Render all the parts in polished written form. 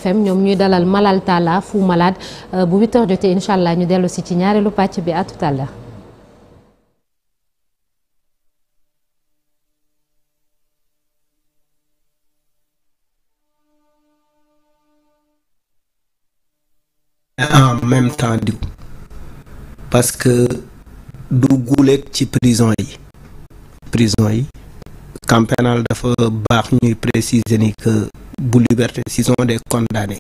FM ñoom ñuy dalal Malal Talla Fou Malade bu 8h jotee incha allah ñu dellu si ci ñaareelu pàcc bi à tout à l'heure. En même temps diw parce que du guuleeg ci prison yi camp pénal dafa baax ñuy préciser ni que bu liberté s'ils sont des condamnés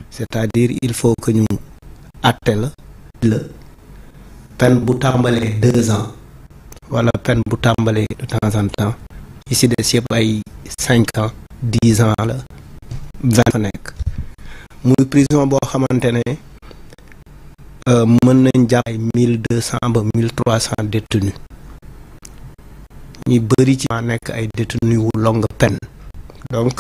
c'est-à-dire il faut que ñu àtte la peine bu tàmbalee 2 ans wala peine bu tàmbalee de temps en temps ici des yëpp ay 5 ans 10 ans la 20 fa nekk muy prison boo xamante ne mën nañ jàpp ay 1200 ba 1300 détenus ñi bëri ci nekk ay détenus wu longue peine donc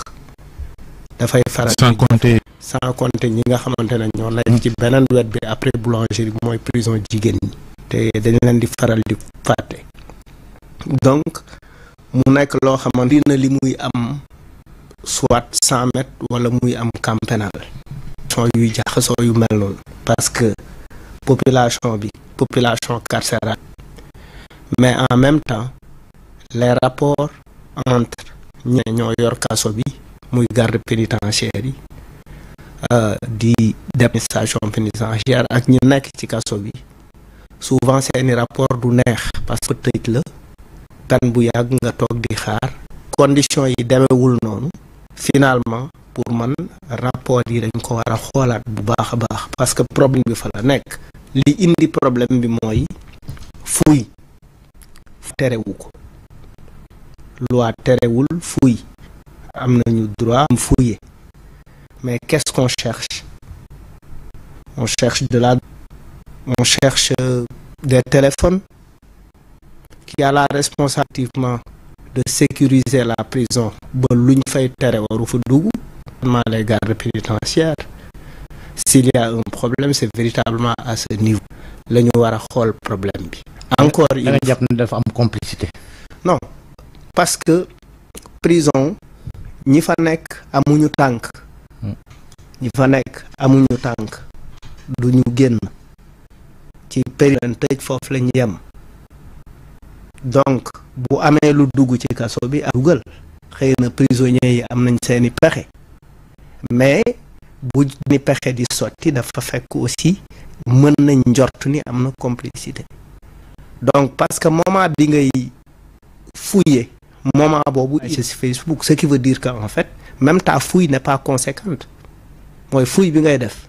dafay faral sans compter ñi nga xamante ne ñoo nekk ci beneen wet bi après boulangerie mooy prison jigéen ñi te dañ leen di faral di fàtte donc mu nekk loo xamante na li muy am soit 100 mètres wala muy am camp pénal yuy jaxasoo yu mel noonu parce que population carcérale mais en même temps les rapports entre ñoo yor kaso bi muy garde pénitentiaire yi di administration pénitentiaire ak ñi nekk ci kaso bi souvent seeni rapport du neex parce que tëj la peine bu yàgg nga toog di xaar conditions yi demewul noonu finalement pour man rapport yi dañ ko war a xoolaat bu baax a baax parce que problème bi fa la nekk li indi problème bi mooy fuy terewu ko loi terewul fuy am nañu droit am fouiller mais qu'est-ce qu'on cherche on cherche des téléphones qui a la responsabilité de sécuriser la prison ba luñ fay tere waru fa dugg les gardes pénitentiaires s'il y a un problème c'est véritablement à ce niveau la ñu war a xool problème bi encore il nga jàpp ne dafa am complicité non parce que prison ñi fa nekk amuñu tànk duñu génn ci période tëj foofu lañu yem donc bu amee lu dugg ci kaso bi ak dugal xëy na prisonniers yi am nañ seeni pexe mais bu ni pexe di sotti dafa fekk aussi mën nañ njort ni am na complicité donc parce que moment bi ngay fouiller moment boobu ci Facebook ce qui veut dire que en fait même ta fouille n'est pas conséquente mooy fouille bi ngay def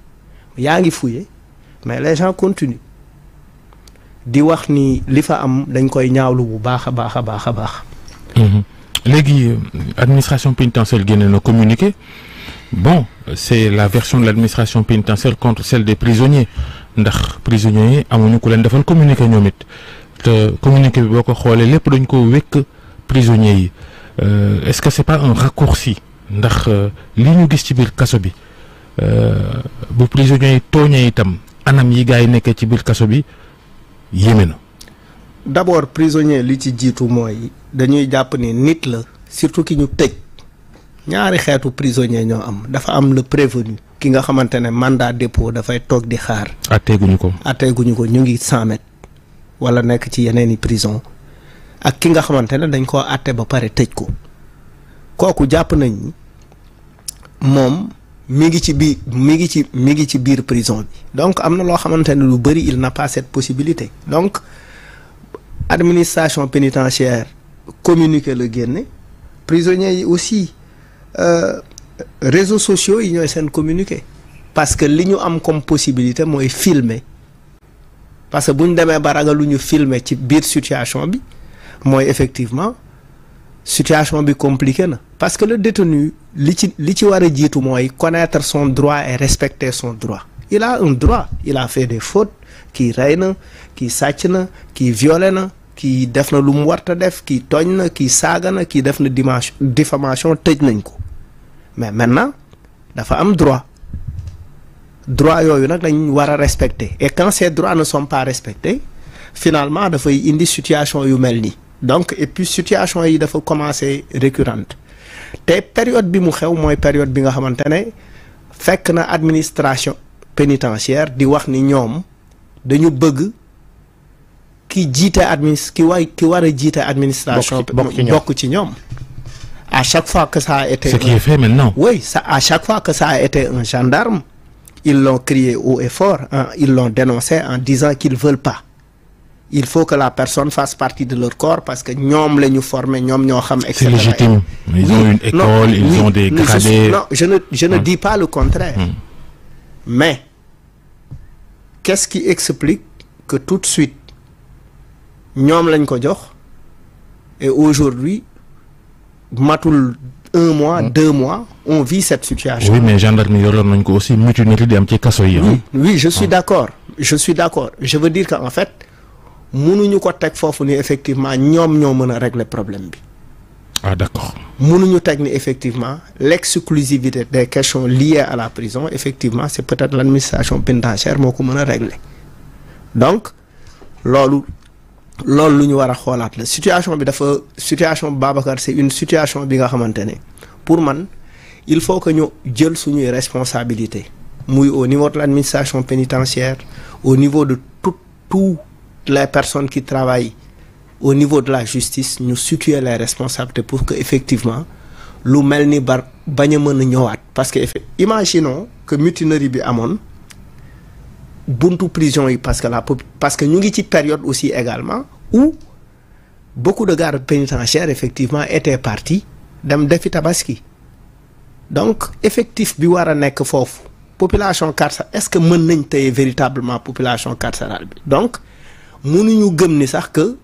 yaa ngi fouiller mais les gens continuent di wax ni li fa am dañ koy ñaawlu bu baax a baax a baax a baax. léegi administration pénitentiaire génne na communiqué bon c'est la version de l'administration pénitentiaire contre celle des prisonniers ndax prisonniers yi amuñu ku leen defal communiqué ñoom it te communiqué bi boo ko xoolee lépp dañ ko wékk prisonniers yi est-ce que c'est pas un raccourci ndax li ñu gis ci biir kaso bi bu prisonniers yi tooñee itam anam yi gars yi nekkee ci biir kaso bi yéeme na. d'abord prisonnier li ci jiitu mooy dañuy jàpp ni nit la surtout ki ñu tëj ñaari xeetu prisonnier ñoo am dafa am le prévenu ki nga xamante ne mandat dépôt dafay toog di xaar. atteeguñu ko ñu ngi 100 mètres wala nekk ci yeneeni prison ak ki nga xamante ne dañ koo àtte ba pare tëj ko kooku jàpp nañ ni moom mi ngi ci biir prison bi donc am na loo xamante ne lu bari il n'a pas cette possibilité donc administration pénitentiaire communiqué la génne prisonniers yi aussi réseaux sociaux yi ñooy seen communiqué parce que li ñu am comme possibilité mooy filmer parce que bu ñu demee ba ragal lu ñu filmer ci biir situation bi mooy effectivement situation bi compliqué na parce que le détenu li ci war a jiitu mooy connaître son droit et respecter son droit il a un droit il a fait des fautes kii rey na kii sàcc na kii violé na kii def na lu mu warta def kii tooñ na kii saaga na kii def na diffamation tëj nañ ko mais maintenant dafa am droit yooyu nag lañ war a respecter et quand ces droits ne sont pas respectés finalement dafay indi situation yu mel nii donc et puis situation yi dafa commencer récurrente te période bi mu xew mooy période bi nga xamante ne fekk na administration pénitentiaire di wax ni ñoom dañu bëgg ki jiite ki war a jiite administration bokk ci ñoom. À chaque fois que ça a été... Ce qui est fait maintenant. Oui, à chaque fois que ça a été un gendarme, ils l'ont crié haut et fort, hein, ils l'ont dénoncé en disant qu'ils ne veulent pas. Il faut que la personne fasse partie de leur corps parce que ñoom la ñu formé, ñoom ñoo xam, etc. C'est légitime. Ils ont une école, ils ont des gradés. Non, je ne dis pas le contraire. Mais, qu'est-ce qui explique que tout de suite, ñoom lañ ko jox et aujourd'hui, matul 1 mois, 2 mois, on vit cette situation. Oui, mais gendarmerie yoroon nañ ko aussi mutinerie di am ci kaso yi. Oui, je suis d'accord. Je suis d'accord. Je veux dire qu'en fait, mënuñu ko teg foofu ni effectivement ñoom ñoo mën a régler problème bi. Ah, d'accord. Mënuñu teg ni effectivement l'exclusivité des questions liées à la prison, effectivement, c'est peut-être l'administration pénitentiaire moo ko mën a régler. Donc, loolu lu ñu war a xoolaat la situation bi dafa situation Babacar c'est une situation bi nga xamante ne pour man il faut que ñu jël suñuy responsabilité muy au niveau de l'administration pénitentiaire au niveau de toutes les personnes qui travaillent au niveau de la justice ñu situer les responsabilités pour que effectivement lu mel ni bañ a mën a ñëwaat parce que imaginons que mutinerie bi amoon buntu prison yi parce que ñu ngi ci période aussi également où beaucoup de gardes pénitentiaires effectivement étaient partis dem defi tabaski donc effectif bi war a nekk foofu population carcérale est-ce que mën nañ téye véritablement population carcérale bi donc mënuñu gëm ni sax que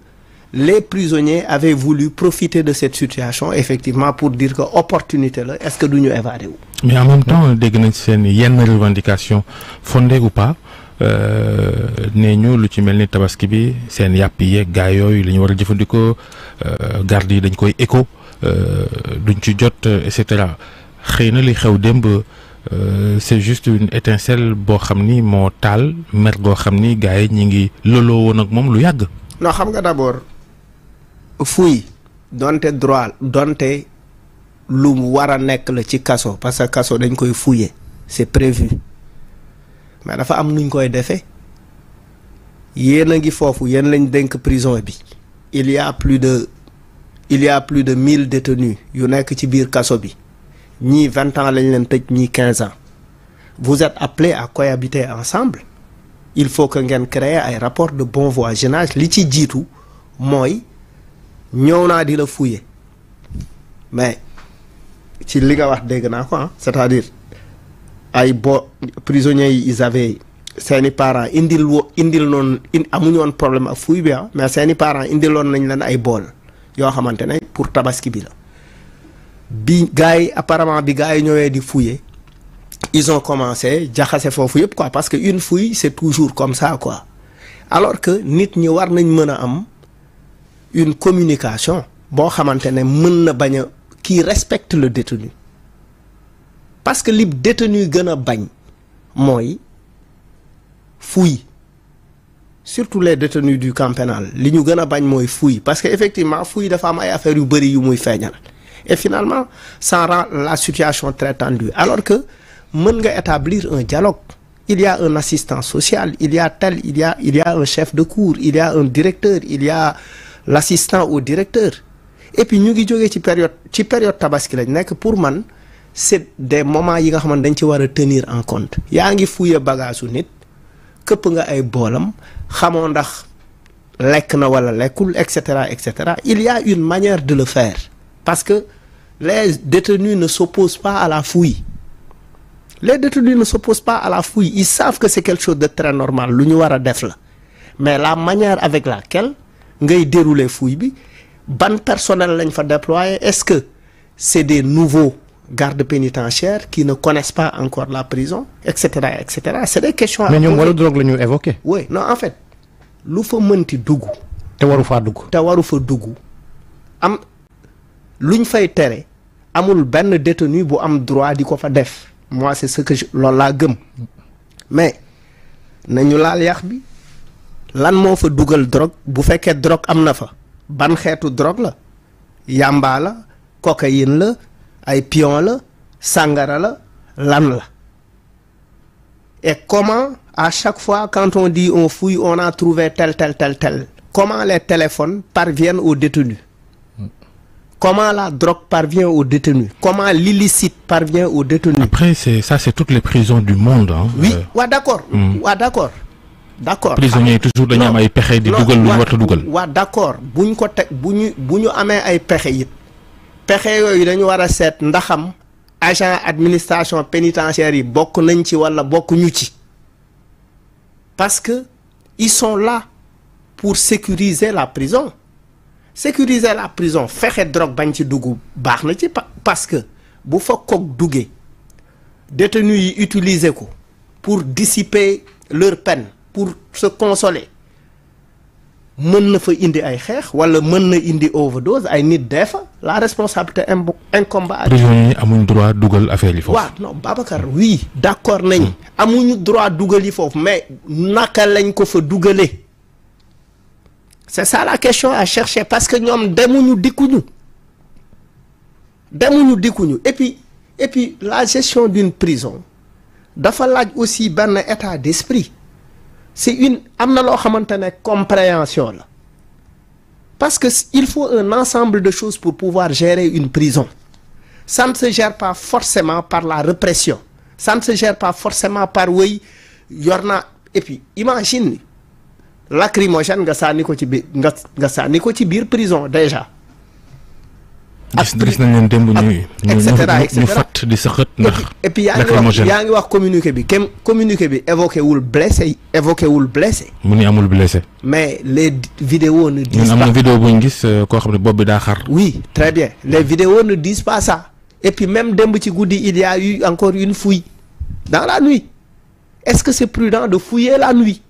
les prisonniers avaient voulu profiter de cette situation effectivement pour dire que opportunité la est-ce que duñu évadé wu. Mais en même temps dégg nañ seen yenn revendication fondées ou pas nee ñu lu ci mel ni tabaski bi seen yàpp yeeg gaa yooyu la ñu war a jëfandikoo garde yi dañ koy éco duñ ci jot et cetera xëy na li xew démb c'est juste une étincelle boo xam ni moo taal mer goo xam ni gaa yi ñi ngi loloo woon ak moom lu yàgg. non xam nga d'abord fuy donte droit donte lu war a nekk la ci kaso parce que kaso dañ koy fouiller c'est prévu. mais dafa am nuñ koy defee yéen a ngi foofu yéen lañ dénk prison bi il y a plus de 1000 détenus yu nekk ci biir kaso bi ñii 20 ans lañ leen tëj ñii 15 ans vous êtes appelés à cohabiter ensemble il faut que ngeen créer ay rapport de bon voisinage li ci jiitu mooy ñëw naa di la fouiller mais ci li nga wax dégg naa ko c'est-à-dire ay prisonniers yi ils avaient seeni parents indil noonu amuñu woon problème ak fuy bi mais seeni parents indiloon nañ leen ay bool yoo xamante ne pour tabaski bi la bi gars yi apparemment bi gars yi ñëwee di fouiller ils ont commencé jaxase foofu yëpp quoi parce que une fouille c'est toujours comme ça quoi alors que nit ñi war nañ mën a am une communication boo xamante ne mën na bañ a qui respecte le détenu parce que li détenu gën a bañ mooy fouille surtout les détenus du camp pénal li ñu gën a bañ mooy fouille parce que effectivement fouille dafa am ay affaires yu bëri yu muy feeñal et finalement ça rend la situation très tendue alors que mën nga établir un dialogue il y a un assistant social il y a un chef de cour il y a un directeur il y a l'assistant au directeur et puis ñu ngi jógee ci période tabaski lañ nekk pour man c'est des moments yi nga xamante dañ ci war a tenir en compte yaa ngi fouiller bagage su nit këpp nga ay boolam xamoo ndax lekk na wala lekkul et cetera il y a une manière de le faire parce que les détenus ne s'opposent pas à la fouille ils savent que c'est quelque chose de très normal lu ñu war a def la mais la manière avec laquelle ngay dérouler fouille bi ban personnel lañ fa déployer est-ce que c'est des nouveaux gardes pénitentiaires qui ne connaissent pas encore la prison et cetera c'est des questions. mais ñoom wala drogue la ñu évoqué. oui non en fait lu fa mënti dugg. te waru fa dugg. am luñ fay tere amul benn détenu bu am droit di ko fa def moi c'est ce que loolu laa gëm mais nañu laal yax bi lan moo fa dugal drogue bu fekkee drogue am na fa ban xeetu drogue la yamba la cocaïne la ay pion la sàngara la lan la Et comment, à chaque fois, quand on dit on fouille, on a trouvé tel, comment les téléphones parviennent aux détenus? Comment la drogue parvient aux détenus? Comment l'illicite parvient aux détenus? Après, c'est toutes les prisons du monde. Hein. Oui, ouais, d'accord. Ouais, d'accord. D'accord. Prisonniers toujours dañu am ay pexe di dugal lu ñu war a dugal. Waa d'accord buñ ko teg bu ñu amee ay pexe it pexe yooyu dañu war a seet ndaxam agent administration pénitentiaire yi bokk nañ ci wala bokkuñu ci parce que ils sont là pour sécuriser la prison. Sécuriser la prison fexe drogue bañ ci dugg baax na ci parce que bu fa kook duggee détenus yi utiliser ko pour dissiper leur peine. Pour se consoler mën na fa indi ay xeex wala mën na indi overdose ay nit dee fa la responsabilité incombe à prisonniers yi amuñ droit dugal affaire yi foofu. waaw non Babacar oui d'accord nañ amuñu droit dugal yi foofu mais naka lañ ko fa dugalee c'est ça la question à chercher parce que ñoom demuñu dikkuñu et puis la gestion d'une prison dafa laaj aussi benn état d'esprit. C'est am na loo xamante ne compréhension la parce que il faut un ensemble de choses pour pouvoir gérer une prison. Ça ne se gère pas forcément par la répression, ça ne se gère pas forcément par wéy yor na et puis imagine lacrymogène nga sànni ko ci biir nga sànni ko ci biir prison déjà. gis nañ leen démb ñu fat di saxat ndax et puis yaa ngi wax communiqué bi évoqué wul blessé mu ni amul blessé mais les vidéos ne disent pas am na vidéo bu ñu gis koo xam ne bopp bi daa xar oui très bien les vidéos ne disent pas ça et puis même démb ci guddi il y a eu encore une fouille dans la nuit est-ce que c'est prudent de fouiller la nuit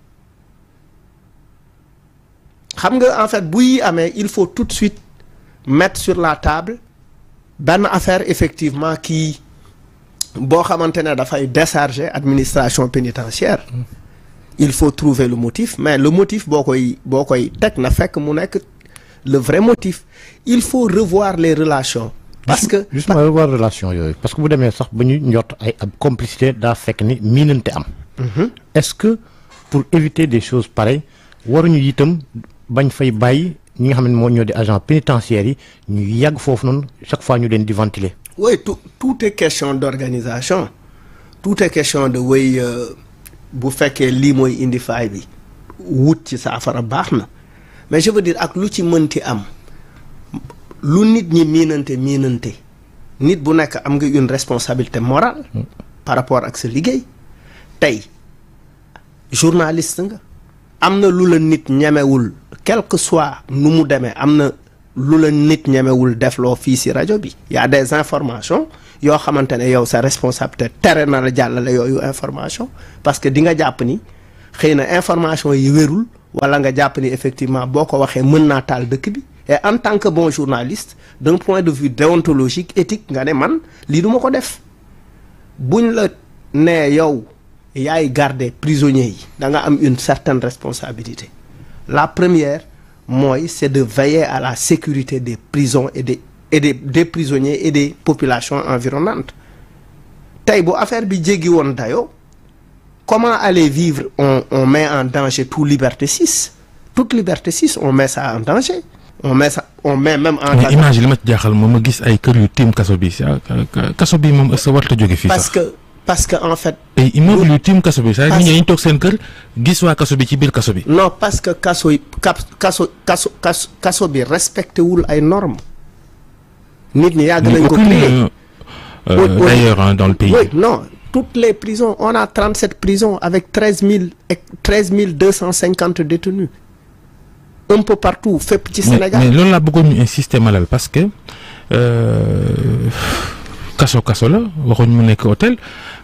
xam nga en fait buy amee il faut tout de suite mettre sur la table benn affaire effectivement qui boo xamante ne dafay décharger administration pénitentiaire il faut trouver le motif mais le motif boo koy teg na fekk mu nekk le vrai motif il faut revoir les relations parce que justement revoir relation yooyu parce que bu demee sax ba ñu njort ay ab complicité daa fekk ni miinante am est-ce que pour éviter des choses pareilles waruñu itam bañ fay bàyyi ñi nga xam ne moo ñoo di agent pénitentiaire yi ñu yàgg foofu noonu chaque fois ñu leen di ventiler. oui tout est question d'organisation tout est question de wéy bu fekkee lii mooy indi faay bi wut ci saafara baax na mais je veux dire ak lu ci mënti am lu nit ñi miinante nit bu nekk am nga une responsabilité morale par rapport ak sa liggéey tey journaliste nga am na lu la nit ñemewul quel que soit nu mu demee am na lu la nit ñemewul defloo fii ci rajo bi y a des informations yoo xamante ne yow sa responsabilité tere na la jàllale yooyu information parce que di nga jàpp ni xëy na information yi wérul wala nga jàpp ni effectivement boo ko waxee mën naa taal dëkk bi et en tant que bon journaliste d'un point de vue déontologique éthique nga ne man lii du ma ko def buñ la nee yow yaay garder prisonniers yi da nga am une certaine responsabilité la première mooy c'est de veiller à la sécurité des prisons et des prisonniers et des populations environnantes tey bu affaire bi jéggi woon dayoo comment aller vivre on met en danger toute liberté 6 on met ça en danger on met même en danger. image li ma ci jaaxal moom ma gis ay kër yu tiim kaso bi moom est-ce que warta jóge fii sax parce que en fait. ay immeuble yu tiim kaso bi c'est-à-dire nit ñi dañu toog seen kër gis waa kaso bi ci biir kaso bi. non parce que kaso bi respecté wul ay normes. nit ñi yàgg nañ ko créer d'ailleurs dans le pays. oui non toutes les prisons on a 37 prisons avec 13 250 détenus un peu partout fépp ci Sénégal. mais loolu laa bëggoon ñu insister malal parce que kaso la waxuñ mu nekk hôtel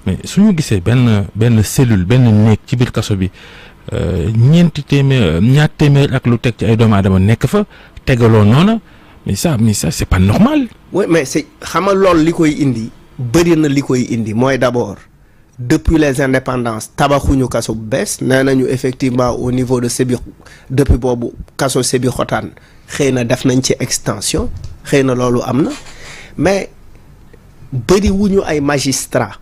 mais suñu gisee benn cellule benn néeg ci biir kaso bi ñaar téeméer ak lu teg ci ay doomu aadama nekk fa tegaloo noona mais ça c'est pas normal. oui mais c'est xam nga loolu li koy indi bëri na li koy indi mooy d'abord depuis les indépendances tabaxuñu kaso bu bees nee nañu effectivement au niveau de Sébi depuis boobu kaso Sébikotane xëy na def nañ ci extension xëy na loolu am na mais bëri wuñu ay magistrats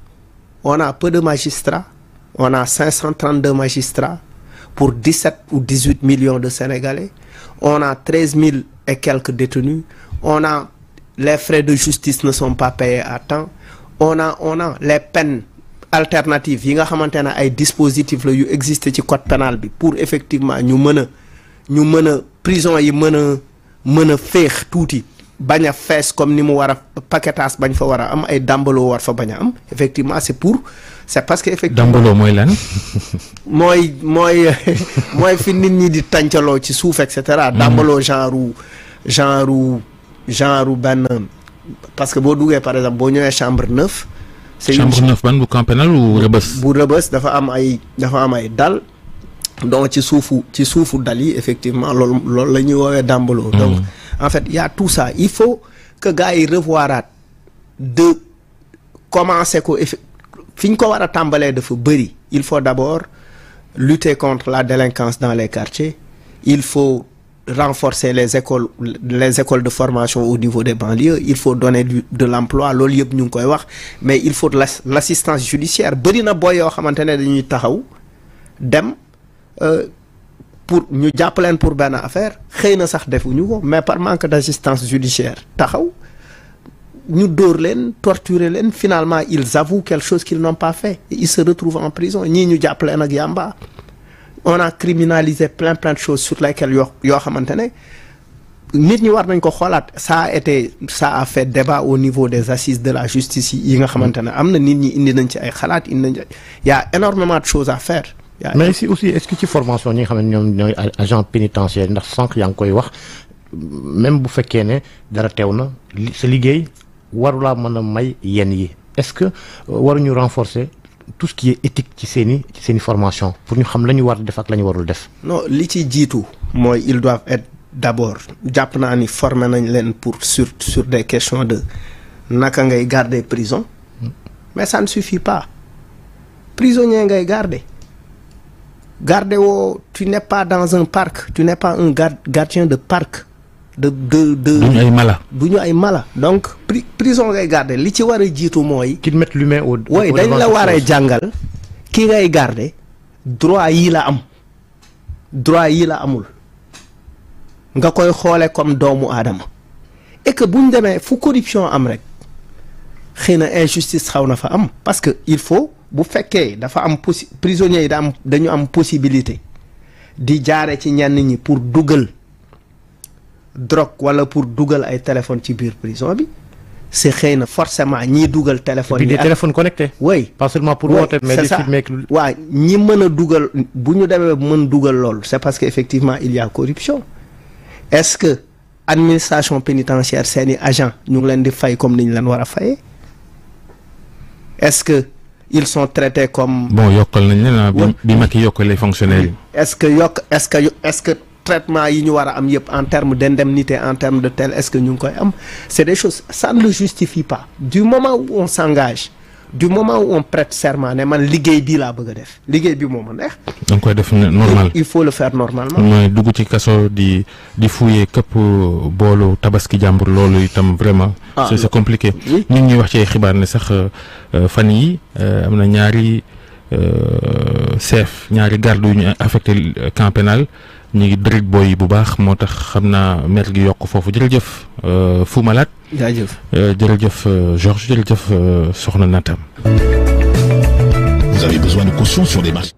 on a peu de magistrats on a 532 magistrats pour 17 ou 18 millions de Sénégalais. On a 13 000 et quelques détenus. Les frais de justice ne sont pas payés à temps. On a les peines alternatives yi nga xamante ne ay dispositifs la yu existé ci code pénal bi pour effectivement ñu mën a prison yi mën a féex tuuti bañ a fees comme ni mu war a paquetage bañ fa war a am ay dambaloo war fa bañ a am effectivement c'est parce que effectivement dambaloo mooy lan. mooy fi nit ñi di tàncaloo ci suuf et cetera. dambaloo genre benn parce que boo duggee par exemple boo ñëwee chambre 9. chambre 9 ban bu camp pénal ou Rebeuss. bu Rebeuss dafa am ay dal donc ci suufu dal yi effectivement loolu la ñuy woowee dambaloo. donc en fait y a tout ça il faut que gars yi revoiraat de commencer ko fi ñu ko war a tàmbalee dafa bëri. il faut d'abord lutter contre la délinquance dans les quartiers. Il faut renforcer les écoles de formation au niveau des banlieues. Il faut donner de l'emploi. Loolu yëpp ñu ngi koy wax mais il faut de l'assistance judiciaire. Bëri na boy yoo xamante ne dañuy taxaw dem pour ñu jàpp leen pour benn affaire xëy na sax defuñu ko mais par manque d'assistance judiciaire taxaw ñu dóor leen torturer leen finalement ils avouent quelque chose qu'ils n'ont pas fait et ils se retrouvent en prison ñii ñu jàpp leen ak yamba. On a criminalisé plein de choses sur lesquelles yoo xamante ne nit ñi war nañ ko xoolaat. Ça a fait débat au niveau des assises de la justice yi nga xamante ne am na nit ñi indi nañ ci ay xalaat indi nañ y a énormément de choses à faire. mais ici aussi est-ce que ci formation ñi nga xam ne ñoom ñooy agent pénitentiaire ndax sànq yaa ngi koy wax même bu fekkee ne dara teew na sa liggéey warulaa mën a may yenn yi est-ce que waruñu renforcer tout ce qui est éthique ci seeni formation pour ñu xam la ñu war def ak la ñu warul def. non li ci jiitu mooy ils doivent être d'abord jàpp naa ni former nañ leen pour sur des questions de naka ngay garder prison mais ça ne suffit pas prisonnier ngay garder woo tu n'es pas dans un parc tu n'es pas un gardien de parc du ñu ay mala donc prison ngay garder li ci war a jiitu mooy. qu'ils mettent l'humain au oui dañ la war a jàngal ki ngay garder droit yi la am droit yi la amul nga koy xoole comme doomu aadama et que buñ demee fu corruption am rek xëy na injustice xaw na fa am parce que il faut bu fekkee dafa am prisonniers yi dañu am possibilité di jaare ci ñenn ñi pour dugal drogue wala pour dugal ay téléphone ci biir prison bi c'est xëy na forcément ñii dugal téléphone yi des téléphones connectés. oui pas seulement pour woote mais di filmer. waaw ñi mën a dugal bu ñu demee mën dugal loolu c'est parce que effectivement il y a corruption. Est-ce que administration pénitentiaire seeni agent ñu ngi leen di fay comme ni ñu leen war a fayee est-ce que ils sont traités comme. bon yokkal nañ leen bi Macky yokkal les fonctionnaires yi. est-ce que traitement yi ñu war a am yëpp en termes d'indemnité en termes de tel est-ce que ñu ngi koy am c'est des choses ça ne le justifie pas du moment où on s'engage du moment où on prête serment ne man liggéey bii laa bëgg a def liggéey bi moo ma neex. da nga koy def normal il faut le faire normalement. mooy dugg ci kaso di fouiller këpp boolu tabaski jàmbur loolu itam vraiment. c'est compliqué. nit ñi wax ci ay xibaar ne sax fan yi am na ñaari chef ñaari garde yu ñu affecté camp pénal ñu ngi dërit booy yi bu baax moo tax xam naa mer gi yokk foofu jërëjëf Fou Malade. jaajëf jërëjëf Georges jërëjëf Soxna Natam. Vous avez besoin de caution sur des marchés.